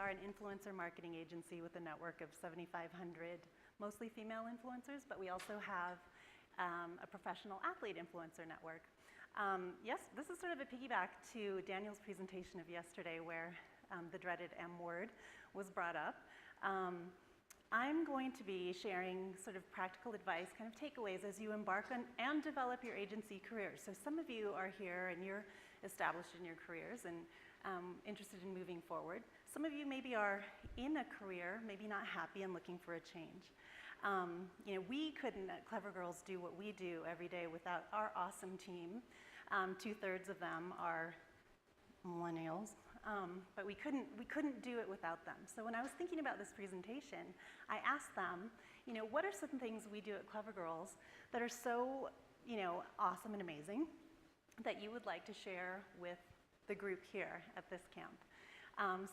are an influencer marketing agency with a network of 7,500 mostly female influencers, but we also have a professional athlete influencer network. Yes, this is sort of a piggyback to Daniel's presentation of yesterday where the dreaded M word was brought up. I'm going to be sharing sort of practical advice, kind of takeaways as you embark on and develop your agency careers. So some of you are here and you're established in your careers and interested in moving forward. Some of you maybe are in a career, maybe not happy and looking for a change. We couldn't at Clever Girls do what we do every day without our awesome team. 2/3 of them are millennials, but we couldn't do it without them. So when I was thinking about this presentation, I asked them, what are some things we do at Clever Girls that are so, awesome and amazing that you would like to share with the group here at this camp?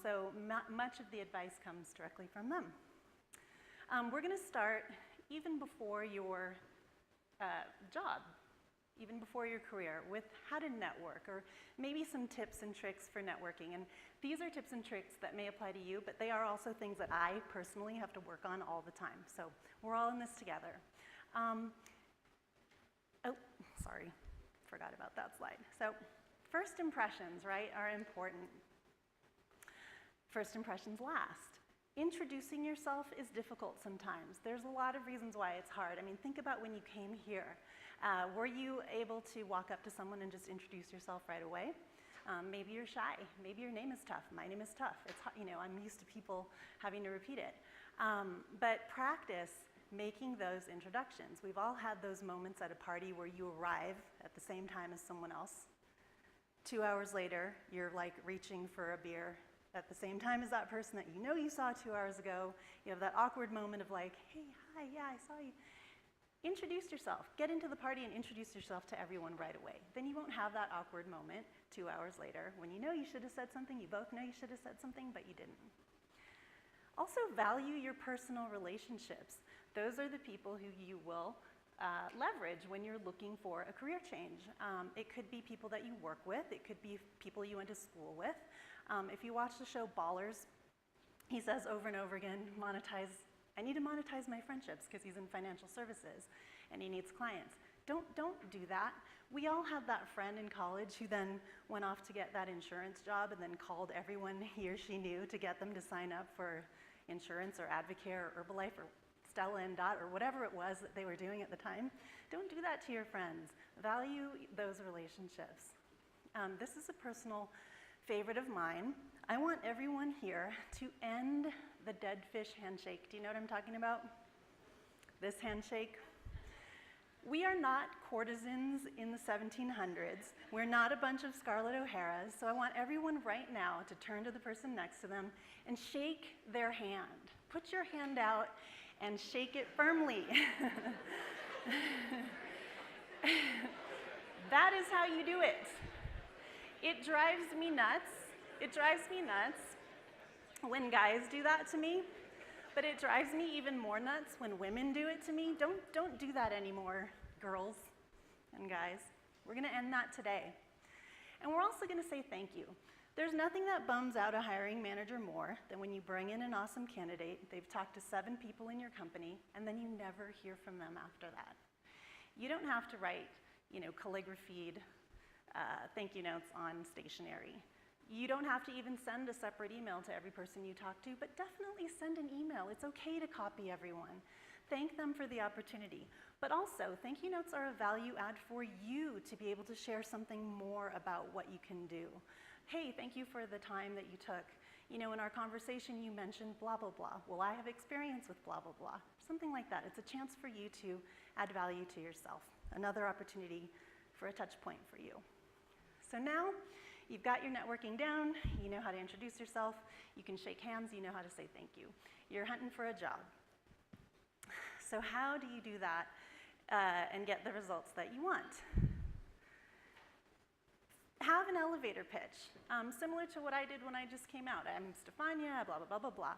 So much of the advice comes directly from them. We're going to start even before your job, even before your career, with how to network, or maybe some tips and tricks for networking. And these are tips and tricks that may apply to you, but they are also things that I personally have to work on all the time. So we're all in this together. Oh, sorry, forgot about that slide. So first impressions, right, are important. First impressions last. Introducing yourself is difficult sometimes. There's a lot of reasons why it's hard. I mean, think about when you came here. Were you able to walk up to someone and just introduce yourself right away? Maybe you're shy. Maybe your name is tough. My name is tough. It's, I'm used to people having to repeat it. But practice making those introductions. We've all had those moments at a party where you arrive at the same time as someone else. 2 hours later, you're like reaching for a beer at the same time as that person that you saw 2 hours ago. You have that awkward moment of like, hey, hi, yeah, I saw you. Introduce yourself. Get into the party and introduce yourself to everyone right away. Then you won't have that awkward moment 2 hours later when you should have said something, you both know you should have said something, but you didn't. Also value your personal relationships. Those are the people who you will leverage when you're looking for a career change. It could be people that you work with. It could be people you went to school with. If you watch the show Ballers, he says over and over again, I need to monetize my friendships because he's in financial services and he needs clients. Don't do that. We all had that friend in college who then went off to get that insurance job and then called everyone he or she knew to get them to sign up for insurance or Advocare or Herbalife or Stella and Dot or whatever it was that they were doing at the time. Don't do that to your friends. Value those relationships. This is a personal favorite of mine. I want everyone here to end the dead fish handshake. Do you know what I'm talking about? This handshake. We are not courtesans in the 1700s. We're not a bunch of Scarlett O'Haras. So I want everyone right now to turn to the person next to them and shake their hand. Put your hand out and shake it firmly. That is how you do it. It drives me nuts. It drives me nuts when guys do that to me, but it drives me even more nuts when women do it to me. Don't do that anymore, girls and guys. We're gonna end that today. And we're also gonna say thank you. There's nothing that bums out a hiring manager more than when you bring in an awesome candidate, they've talked to 7 people in your company, and then you never hear from them after that. You don't have to write, calligraphied thank you notes on stationery. You don't have to even send a separate email to every person you talk to, but definitely send an email. It's okay to copy everyone. Thank them for the opportunity. But also, thank you notes are a value add for you to be able to share something more about what you can do. Hey, thank you for the time that you took. In our conversation you mentioned blah, blah, blah. Well, I have experience with blah, blah, blah. Something like that. It's a chance for you to add value to yourself. Another opportunity for a touch point for you. So now, you've got your networking down, you know how to introduce yourself, you can shake hands, you know how to say thank you. You're hunting for a job. So how do you do that and get the results that you want? Have an elevator pitch, similar to what I did when I just came out. I'm Stefania, blah, blah, blah, blah, blah.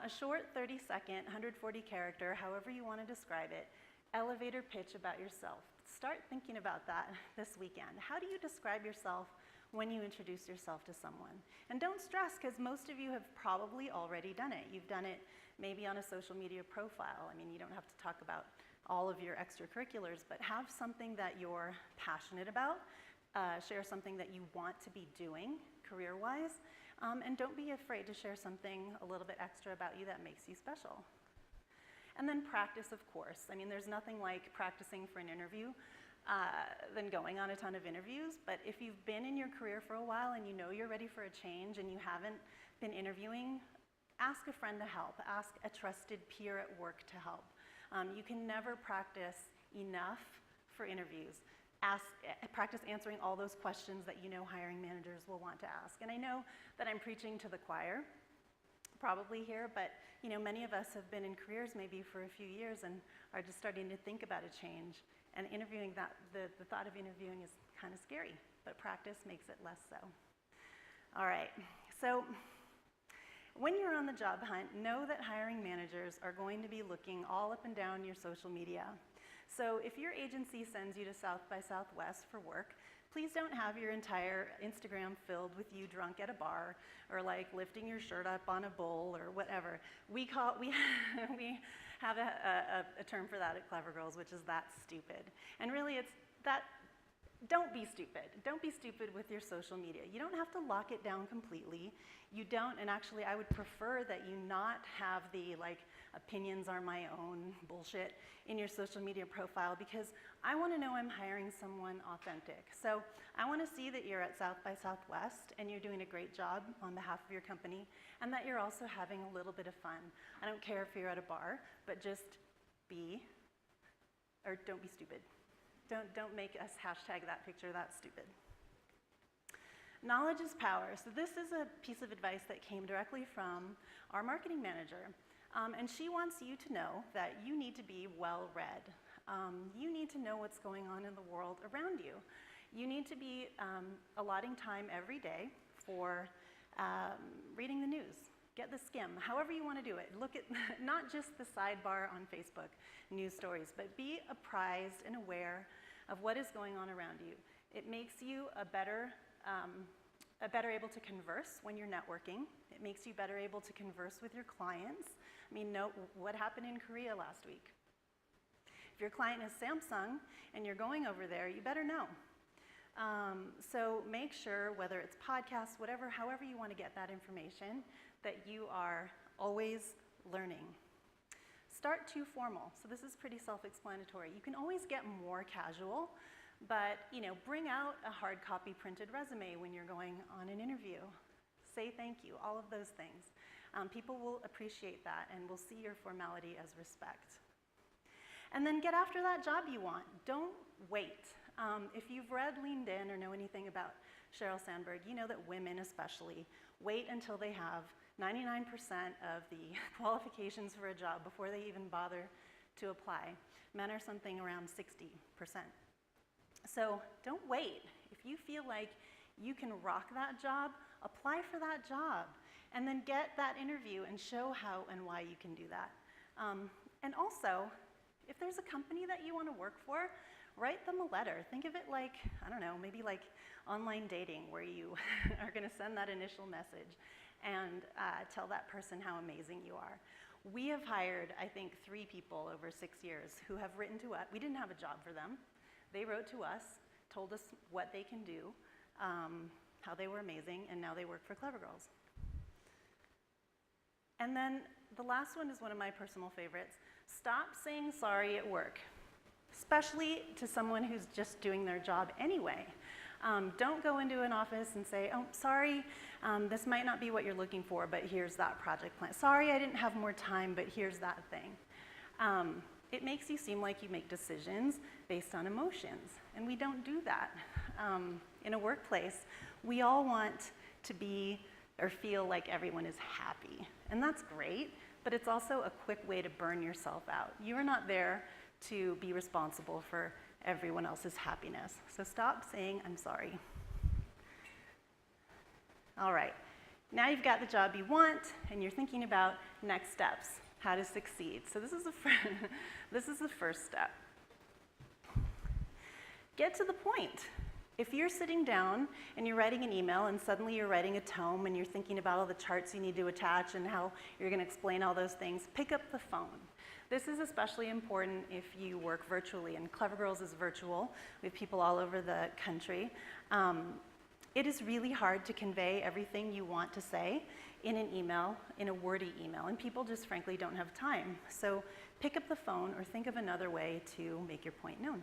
A short 30-second, 140 character, however you want to describe it, elevator pitch about yourself. Start thinking about that this weekend. How do you describe yourself when you introduce yourself to someone. And don't stress, because most of you have probably already done it. You've done it maybe on a social media profile. I mean, you don't have to talk about all of your extracurriculars, but have something that you're passionate about, share something that you want to be doing career-wise, and don't be afraid to share something a little bit extra about you that makes you special. And then practice, of course. I mean, there's nothing like practicing for an interview than going on a ton of interviews, but if you've been in your career for a while and you know you're ready for a change and you haven't been interviewing, ask a friend to help. Ask a trusted peer at work to help. You can never practice enough for interviews. Practice answering all those questions that you know hiring managers will want to ask. And I know that I'm preaching to the choir, probably here, but many of us have been in careers maybe for a few years and are just starting to think about a change. And interviewing, the thought of interviewing is kind of scary, but practice makes it less so. All right, so when you're on the job hunt, know that hiring managers are going to be looking all up and down your social media. So if your agency sends you to South by Southwest for work, please don't have your entire Instagram filled with you drunk at a bar or like lifting your shirt up on a bowl or whatever. We have a term for that at Clever Girls, which is "that's stupid." And really it's that, don't be stupid. Don't be stupid with your social media. You don't have to lock it down completely. You don't, and actually I would prefer that you not have the opinions are my own bullshit in your social media profile, because I want to know I'm hiring someone authentic. So I want to see that you're at South by Southwest and you're doing a great job on behalf of your company, and that you're also having a little bit of fun. I don't care if you're at a bar, but just don't be stupid. Don't make us hashtag that picture, that's stupid. Knowledge is power. So this is a piece of advice that came directly from our marketing manager. And she wants you to know that you need to be well-read. You need to know what's going on in the world around you. You need to be allotting time every day for reading the news. Get the skim, however you want to do it. Look at not just the sidebar on Facebook news stories, but be apprised and aware of what is going on around you. It makes you a better able to converse when you're networking. It makes you better able to converse with your clients. I mean, know what happened in Korea last week. If your client is Samsung and you're going over there, you better know. So make sure, whether it's podcasts, however you want to get that information, that you are always learning. Start too formal. So this is pretty self-explanatory. You can always get more casual, but bring out a hard copy printed resume when you're going on an interview. Say thank you, all of those things. People will appreciate that and will see your formality as respect. And then get after that job you want. Don't wait. If you've read Leaned In or know anything about Sheryl Sandberg, you know that women especially wait until they have 99% of the qualifications for a job before they even bother to apply. Men are something around 60%. So don't wait. If you feel like you can rock that job, apply for that job, and then get that interview and show how and why you can do that. And also, if there's a company that you want to work for, write them a letter. Think of it like, I don't know, maybe like online dating, where you are going to send that initial message and tell that person how amazing you are. We have hired, I think, 3 people over 6 years who have written to us. We didn't have a job for them. They wrote to us, told us what they can do, how they were amazing, and now they work for Clever Girls. And then the last one is one of my personal favorites. Stop saying sorry at work, especially to someone who's just doing their job anyway. Don't go into an office and say, oh, sorry, this might not be what you're looking for, but here's that project plan. Sorry, I didn't have more time, but here's that thing. It makes you seem like you make decisions based on emotions, and we don't do that. In a workplace, we all want to be or feel like everyone is happy, and that's great, but it's also a quick way to burn yourself out. You are not there to be responsible for everyone else's happiness. So stop saying, I'm sorry. All right, now you've got the job you want, and you're thinking about next steps, how to succeed. So this is the first step. Get to the point. If you're sitting down and you're writing an email and suddenly you're writing a tome and you're thinking about all the charts you need to attach and how you're going to explain all those things, pick up the phone. This is especially important if you work virtually, and Clever Girls is virtual. We have people all over the country. It is really hard to convey everything you want to say in an email, in a wordy email, and people just frankly don't have time. So pick up the phone or think of another way to make your point known.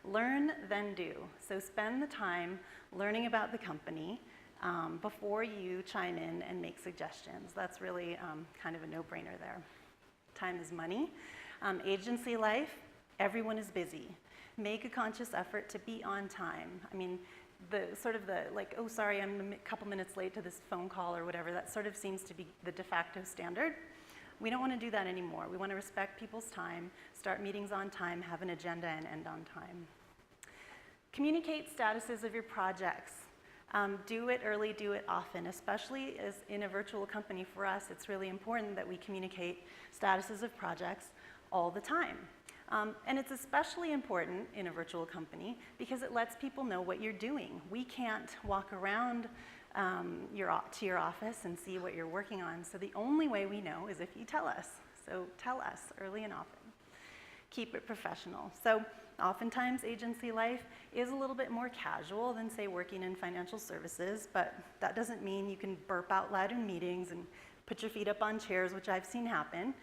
Learn, then do. So spend the time learning about the company before you chime in and make suggestions. That's really kind of a no-brainer there. Time is money. Agency life, everyone is busy. Make a conscious effort to be on time. I mean, like, oh, sorry, I'm a couple minutes late to this phone call or whatever, that sort of seems to be the de facto standard. We don't want to do that anymore. We want to respect people's time, start meetings on time, have an agenda, and end on time. Communicate statuses of your projects. Do it early, do it often, especially as in a virtual company for us. It's really important that we communicate statuses of projects all the time. And it's especially important in a virtual company because it lets people know what you're doing. We can't walk around to your office and see what you're working on. So the only way we know is if you tell us. So tell us early and often. Keep it professional. So oftentimes agency life is a little bit more casual than, say, working in financial services, but that doesn't mean you can burp out loud in meetings and put your feet up on chairs, which I've seen happen.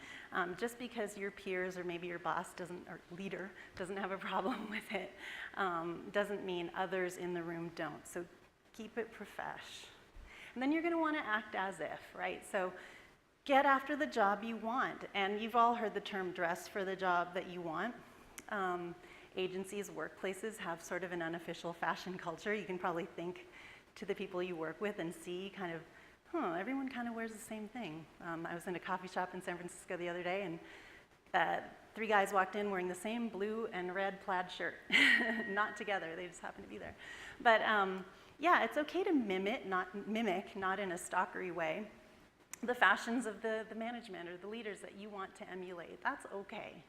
Just because your peers or maybe your boss or leader doesn't have a problem with it, doesn't mean others in the room don't. So keep it profesh. And then you're going to want to act as if, right? So get after the job you want. And you've all heard the term dress for the job that you want. Agencies, workplaces have sort of an unofficial fashion culture. You can probably think to the people you work with and see kind of, everyone kind of wears the same thing. I was in a coffee shop in San Francisco the other day, and 3 guys walked in wearing the same blue and red plaid shirt. Not together, they just happened to be there. But yeah, it's okay to mimic, not in a stalkery way, the fashions of the management or the leaders that you want to emulate. That's okay.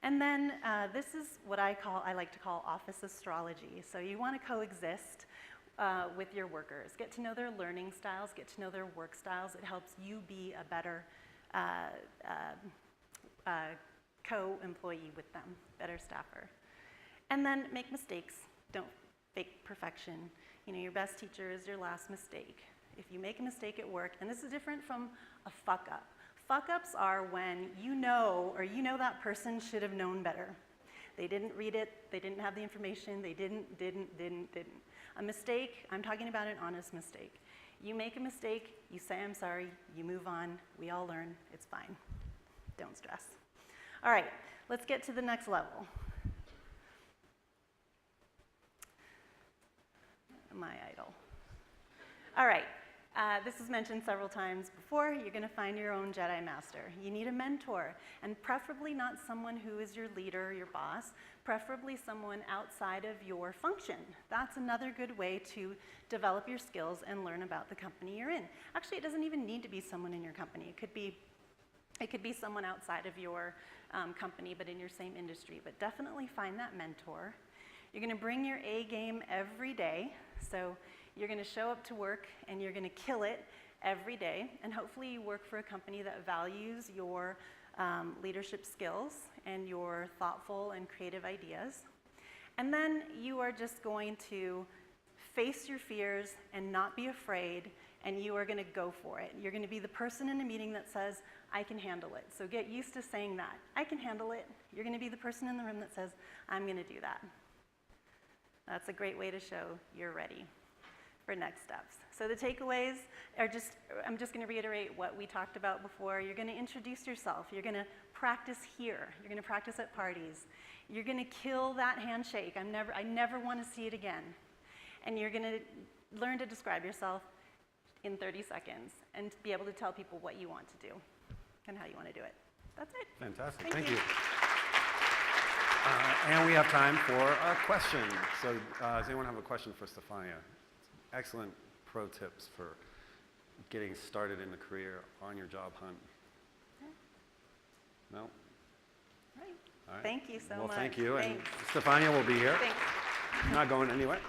And then this is what I like to call office astrology. So you want to coexist with your workers. Get to know their learning styles, get to know their work styles. It helps you be a better co-employee with them, better staffer. And then make mistakes. Don't fake perfection. You know, your best teacher is your last mistake. If you make a mistake at work, and this is different from a fuck up. Fuck ups are when you know that person should have known better. They didn't read it, they didn't have the information, they didn't. A mistake, I'm talking about an honest mistake. You make a mistake, you say I'm sorry, you move on, we all learn, it's fine. Don't stress. All right, let's get to the next level. My idol. All right, this was mentioned several times before. You're going to find your own Jedi Master. You need a mentor, and preferably not someone who is your leader, your boss, preferably someone outside of your function. That's another good way to develop your skills and learn about the company you're in. Actually, it doesn't even need to be someone in your company. It could be someone outside of your company, but in your same industry. But definitely find that mentor. You're going to bring your A game every day. So you're going to show up to work and you're going to kill it every day. And hopefully you work for a company that values your leadership skills and your thoughtful and creative ideas. And then you are just going to face your fears and not be afraid, and you are going to go for it. You're going to be the person in a meeting that says, I can handle it. So get used to saying that. I can handle it. You're going to be the person in the room that says, I'm going to do that. That's a great way to show you're ready for next steps. So the takeaways are I'm just going to reiterate what we talked about before. You're going to introduce yourself. You're going to practice here. You're going to practice at parties. You're going to kill that handshake. I never want to see it again. And you're going to learn to describe yourself in 30 seconds and be able to tell people what you want to do and how you want to do it. That's it. Fantastic. Thank you. And we have time for a question. So does anyone have a question for Stefania? Excellent pro tips for getting started in the career on your job hunt. No? Right. All right. Thank you so much. Well, thank you. Thanks. And Stefania will be here. Thanks. Not going anywhere.